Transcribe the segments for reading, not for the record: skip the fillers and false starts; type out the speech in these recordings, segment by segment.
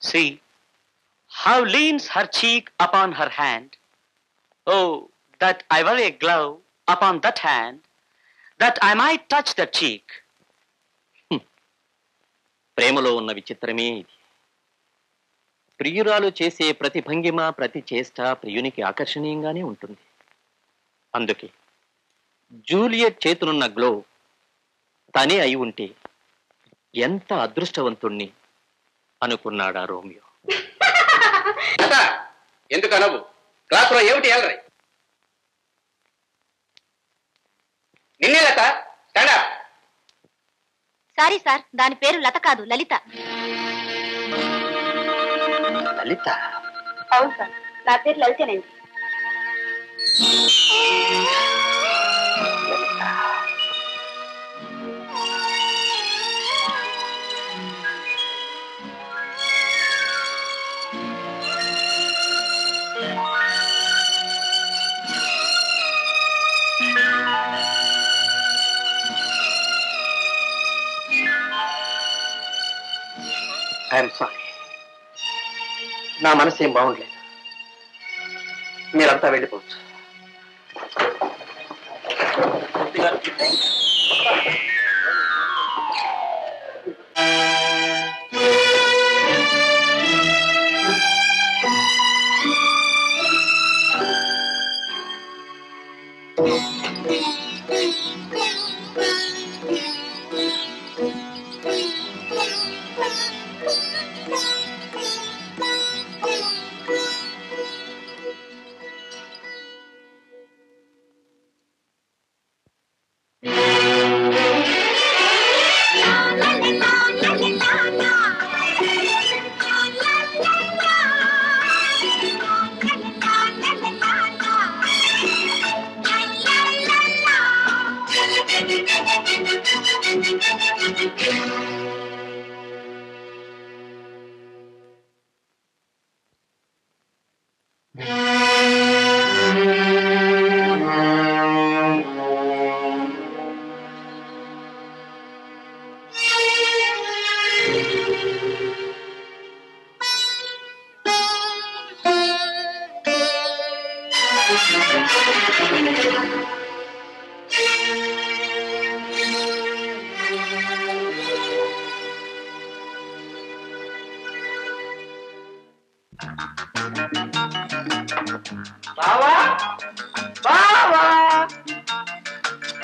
See how leans her cheek upon her hand. Oh, that I were a glove upon that hand, that I might touch that cheek. ప్రేమలో ఉన్న విచిత్రమే ఇది. ప్రియురాలు చేసే ప్రతి భంగిమ, ప్రతి చేష్ట ప్రియునికి ఆకర్షణీయంగానే ఉంటుంది. అందుకే జూలియట్ చేతులున్న గ్లో తనే అయి ఉంటే ఎంత అదృష్టవంతుణ్ణి అనుకున్నాడా రోమియో. ఎందుకు అనవు? క్లాసులో ఏమిటి ఎలరాయి? నిన్నే లత, స్టాండ్ అప్. సారీ సార్, దాని పేరు లత కాదు, లలిత. లలిత? అవును సార్, నా పేరు లలితేనండి. ఐఎమ్ సారీ, నా మనసు ఏం బాగుండలేదు. మీరంతా వెళ్ళిపోవచ్చు.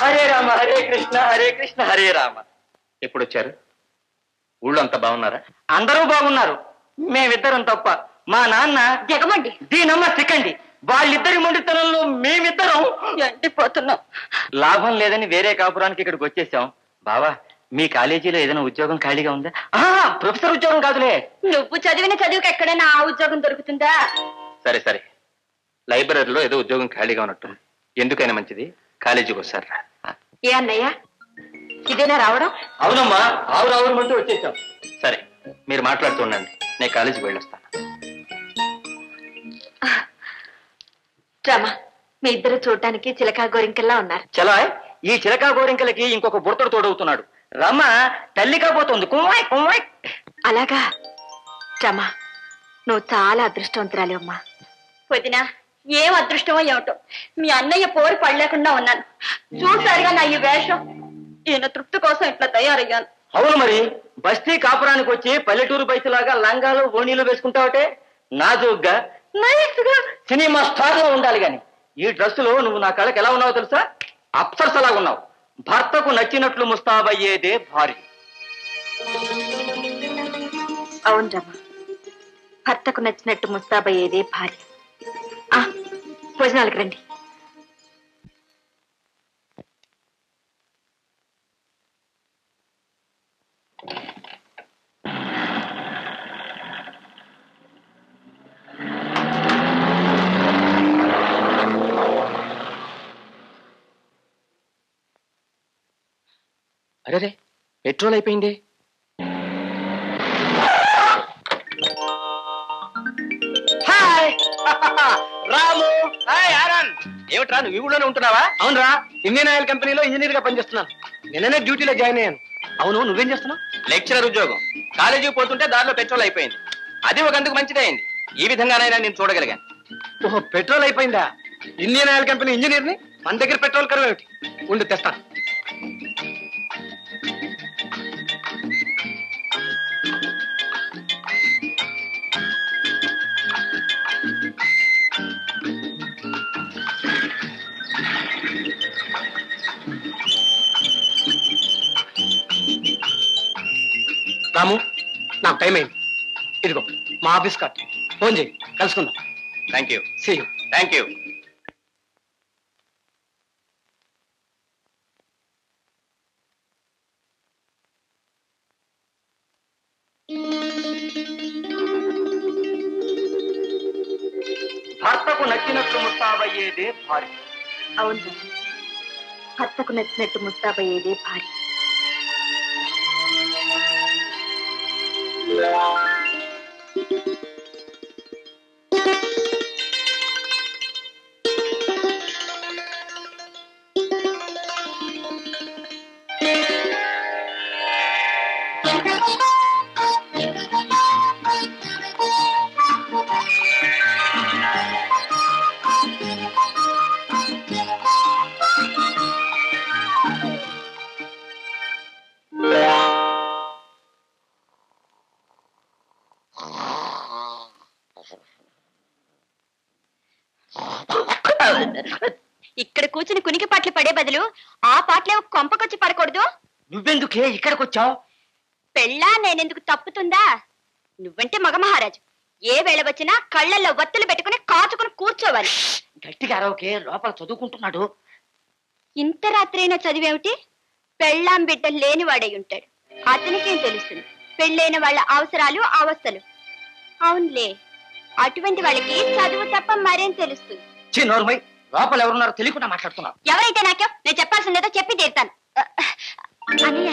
హరే రామ హరే కృష్ణ హరే కృష్ణ హరే రామ. ఎప్పుడు వచ్చారు? ఊళ్ళో అంతా బాగున్నారా? అందరూ బాగున్నారు, మేమిద్దరం తప్ప. మా నాన్న జగమండి, దీనమ్మ సిక్కండి. వాళ్ళిద్దరి మొండితనంలో మేమిద్దరం ఎండిపోతున్నాం. లాభం లేదని వేరే కాపురానికి ఇక్కడికి వచ్చేసాం. బావా, మీ కాలేజీలో ఏదైనా ఉద్యోగం ఖాళీగా ఉందా? ప్రొఫెసర్ ఉద్యోగం కాదులే. నువ్వు చదివిన చదువుకి ఎక్కడైనా ఆ ఉద్యోగం దొరుకుతుందా? సరే సరే, లైబ్రరీలో ఏదో ఉద్యోగం ఖాళీగా ఉన్నట్టుంది. ఎందుకైనా మంచిది కాలేజీకి వస్తారు. ఏ అన్నయ్య, ఇదేనా రావడం? అవునమ్మా, ఆవురు అంటూ వచ్చేసాం. సరే, మీరు మాట్లాడుతూ ఉండండి, నేను కాలేజీకి వెళ్ళొస్తాను. రామా, మీ ఇద్దరు చూడటానికి చిలకా గోరింకల్లా ఉన్నారు. చలా, ఈ చిలకా గోరింకలకి ఇంకొక బుడతడు తోడవుతున్నాడు. రమ తల్లి కాబోతోంది. కుమ్మాయ్ కుమ్మాయ్. అలాగా? రమా, నువ్వు చాలా అదృష్టవంతురాలి అమ్మా. వదినా, ఏం అదృష్టమో ఏమిటో, మీ అన్నయ్య పోరు పడలేకుండా ఉన్నాను. చూసారుగా నా ఈ వేషం. ఈయన తృప్తి కోసం ఇట్లా తయారయ్యాను. అవును మరి, బస్తీ కాపురానికి వచ్చి పల్లెటూరు బయసులాగా లంగాలు ఓణీలు వేసుకుంటావటే నాజుగ్గా నైస్ గా సినిమా స్టార్ లో ఉండాలి. గాని ఈ డ్రెస్సులో నువ్వు నా కళ్ళకి ఎలా ఉన్నావో తెలుసా? అప్సరసలాగా ఉన్నావు. భర్తకు నచ్చినట్లు ముస్తాబయ్యేదే భార్య. అవును రమా, భర్తకు నచ్చినట్టు ముస్తాబయ్యేదే భార్య. భోజనాలకు రండి. అరే, పెట్రోల్ అయిపోయింది. రాము, ఏమిట్రా నువ్వు ఈ ఊళ్ళోనే ఉంటున్నావా? అవునరా, ఇండియన్ ఆయిల్ కంపెనీలో ఇంజనీర్ గా పనిచేస్తున్నాను. నిన్ననే డ్యూటీలో జాయిన్ అయ్యాను. అవును, నువ్వేం చేస్తున్నావు? లెక్చరర్ ఉద్యోగం. కాలేజీకి పోతుంటే దారిలో పెట్రోల్ అయిపోయింది. అది ఒక అందుకు మంచిదే అయింది. ఈ విధంగానైనా నేను చూడగలిగాను. ఓహో, పెట్రోల్ అయిపోయిందా? ఇండియన్ ఆయిల్ కంపెనీ ఇంజనీర్ ని మన దగ్గర పెట్రోల్ కరువు ఏమిటి? ఉండి తెస్తాను. రాము, నాకు టైం అయింది. ఇదిగో మా ఆఫీస్ కార్డ్. ఫోన్ చేయి, కలుసుకుందాం. Thank you. See you. Thank you. భర్తకు నచ్చినట్లు ముస్తాబయ్యేదే భార్య. అవును, భర్తకు నచ్చినట్టు ముస్తాబయ్యేదే భార్య. ఇక్కడ కూర్చుని కునికి పాటలు పడే బదులు ఆ పాటలే కొంపకొచ్చి పడకూడదు. నువ్వెందుకే ఇక్కడికి వచ్చావు? పెళ్ళా నేనెందుకు తప్పుతుందా? నువ్వంటే మగ మహారాజు. ఏ వేళ వచ్చినా కళ్ళల్లో వత్తులు పెట్టుకుని కాచుకుని కూర్చోవాలి. గట్టిగా అరవకే, లోపల చదువుకుంటున్నాడు. ఇంత రాత్రైనా చదివేమిటి? పెళ్ళాం బిడ్డ లేనివాడై ఉంటాడు. అతనికేం తెలుస్తుంది పెళ్ళైన వాళ్ళ అవసరాలు అవస్థలు? అవునులే, అటువంటి వాళ్ళకి చదువు తప్ప మరేం తెలుస్తుంది? చిన్నోర్మై, లోపల ఎవరున్నారో తెలియకుండా మాట్లాడుతున్నావు. ఎవరైతే నాకేం, నేను చెప్పాల్సిందేదో చెప్పి తీరుతాను. అన్నయ్య,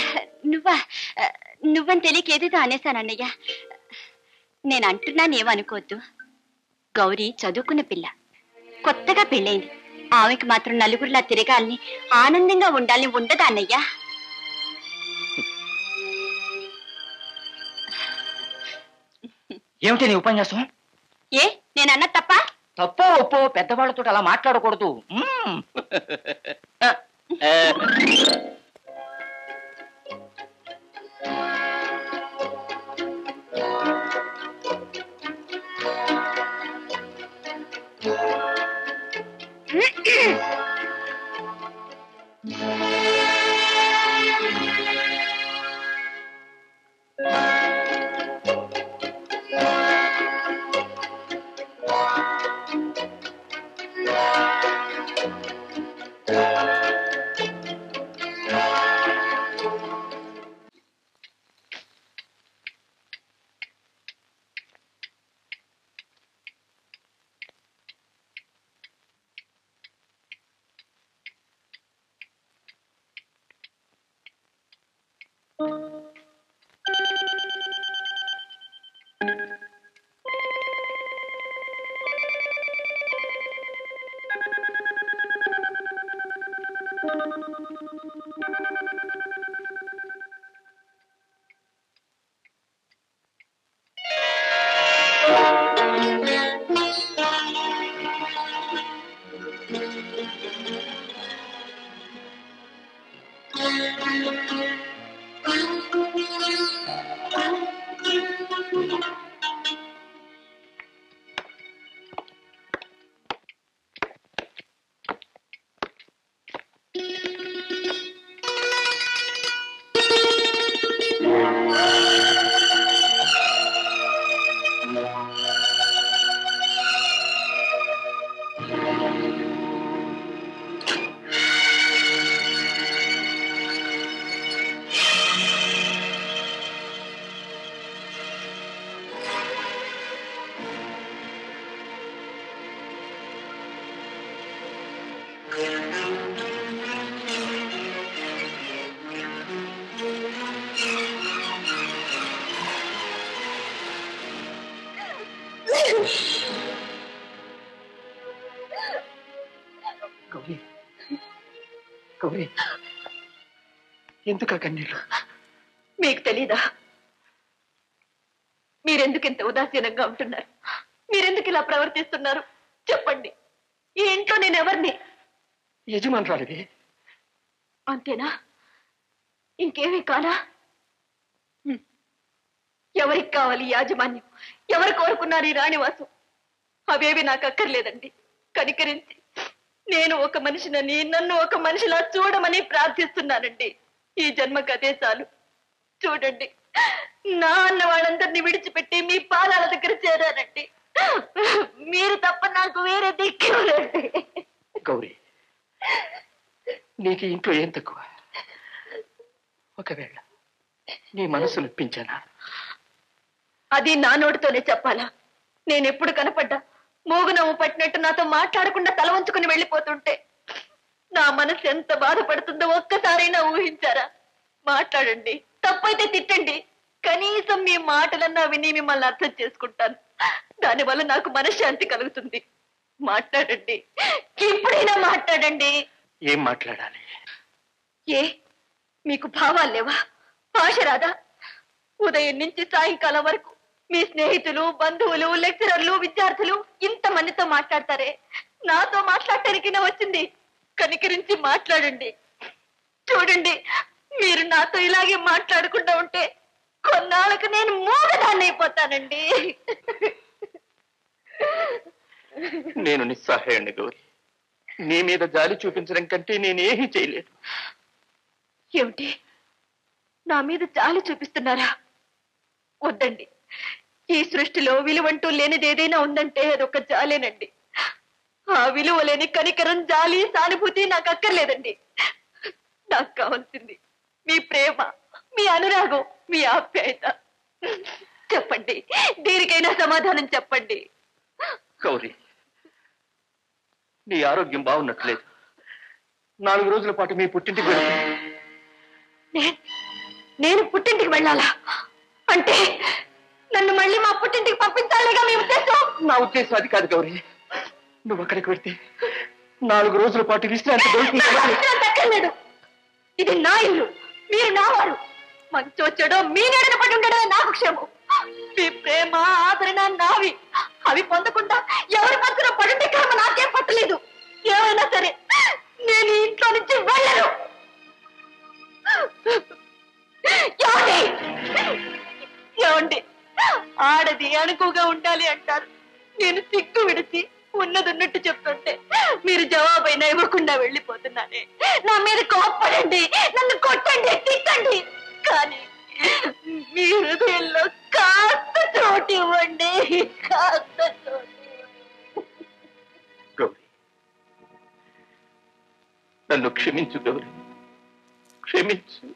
నువ్వని తెలియక ఏదేదో అనేశాను అన్నయ్య. నేను అంటున్నానేమనుకోవద్దు. గౌరీ చదువుకున్న పిల్ల, కొత్తగా పెళ్ళైంది. ఆమెకి మాత్రం నలుగురిలా తిరగాలని, ఆనందంగా ఉండాలని ఉండదా అన్నయ్య? ఏమిటి నీ ఉపన్యాసం? ఏ నేనన్నా తప్ప? తప్పో ఒప్పో పెద్దవాళ్ళతో అలా మాట్లాడకూడదు. గౌరీ, గౌరీ, ఎందుకు కన్నీళ్ళు? మీకు తెలీదా? మీరు మీరెందుకు ఇంత ఉదాసీనంగా ఉంటున్నారు? మీరెందుకు ఇలా ప్రవర్తిస్తున్నారు? చెప్పండి. ఈ ఇంట్లో నేను ఎవరిని? యజమానురాలివి. అంతేనా? ఇంకేమీ కానా? ఎవరికి కావాలి యాజమాన్యం? ఎవరు కోరుకున్నారు ఈ రాణివాసం? అవేవి నాకు అక్కర్లేదండి. కనికరించి నేను ఒక మనిషినని, నన్ను ఒక మనిషిలా చూడమని ప్రార్థిస్తున్నానండి. ఈ జన్మకు అదే చాలు. చూడండి, నా అన్న వాళ్ళందరినీ విడిచిపెట్టి మీ పాదాల దగ్గర చేరానండి. మీరు తప్ప నాకు వేరే దిక్కేవారండి. గౌరీ, నీకు ఇంట్లో ఏం తక్కువ? ఒకవేళ నీ మనసు నొప్పించానా? అది నా నోటితోనే చెప్పాలా? నేనెప్పుడు కనపడ్డా మూగునవ్వు పట్టినట్టు నాతో మాట్లాడకుండా తల వంచుకుని వెళ్ళిపోతుంటే నా మనసు ఎంత బాధపడుతుందో ఒక్కసారైనా ఊహించారా? మాట్లాడండి, తప్పైతే తిట్టండి. కనీసం మీ మాటలన్నా విని మిమ్మల్ని అర్థం చేసుకుంటాను. దానివల్ల నాకు మనశ్శాంతి కలుగుతుంది. మాట్లాడండి, ఇప్పుడైనా మాట్లాడండి. ఏం మాట్లాడాలి? ఏ మీకు భావాలు లేవా? భాష రాదా? ఉదయం నుంచి సాయంకాలం వరకు మీ స్నేహితులు, బంధువులు, లెక్చరర్లు, విద్యార్థులు ఇంతమందితో మాట్లాడతారే, నాతో మాట్లాడటానికి వచ్చింది. కనికరించి మాట్లాడండి. చూడండి, మీరు నాతో ఇలాగే మాట్లాడకుండా ఉంటే కొన్నాళ్ళకు నేను మూగదాన్ని అయిపోతానండి. నేను నిస్సహాయండి గౌరీ. నీ మీద జాలి చూపించడం కంటే నేనేమీ చేయలేదు. ఏమిటి, నా మీద జాలి చూపిస్తున్నారా? వద్దండి. ఈ సృష్టిలో విలువంటూ లేనిది ఏదైనా ఉందంటే అదొక జాలేనండి. ఆ విలువ లేని కనికరం, జాలి, సానుభూతి నాకు అక్కర్లేదండి. నాకు కావాల్సింది మీ ప్రేమ, మీ అనురాగం, మీ ఆప్యాయత. చెప్పండి, దీనికైనా సమాధానం చెప్పండి. గౌరీ, నీ ఆరోగ్యం బాగున్నట్లేదు. 4 రోజుల పాటు మీ పుట్టింటికి వెళ్తా. నేను పుట్టింటికి వెళ్ళాలా? అంటే నన్ను మళ్ళీ మా పుట్టింటికి పంపించాలిగా మీ ఉద్దేశం? నా ఉద్దేశం అది కాదు గౌరీ. నువ్వు అక్కడికి వెళ్తే 4 రోజుల పాటు విశ్రాంతి దొరుకుతుంది. ఇది నా ఇల్లు, మీరు నా వారు. మంచో చెడో మీ నీడన పడి ఉండడమే నాకు క్షేమం. మీ ప్రేమ, ఆదరణ నావి. అవి పొందకుండా ఎవరి పక్కన పడుంటే క్రమ నాకేం పట్టలేదు. ఏమైనా సరే నేను ఇంట్లో నుంచి వెళ్ళను. ఏమండి, ఆడది అణుకుగా ఉండాలి అంటారు. నేను సిగ్గు విడిచి ఉన్నదున్నట్టు చెప్తుంటే మీరు జవాబైనా ఇవ్వకుండా వెళ్ళిపోతున్నానే. నా మీద కోప్పడండి, నన్ను కొట్టండి, తిట్టండి, కానీ మీ హృదయంలో కాస్త చోటు ఇవ్వండి. కాస్త చోటు. గౌరీ, నన్ను క్షమించు గౌరీ, క్షమించు.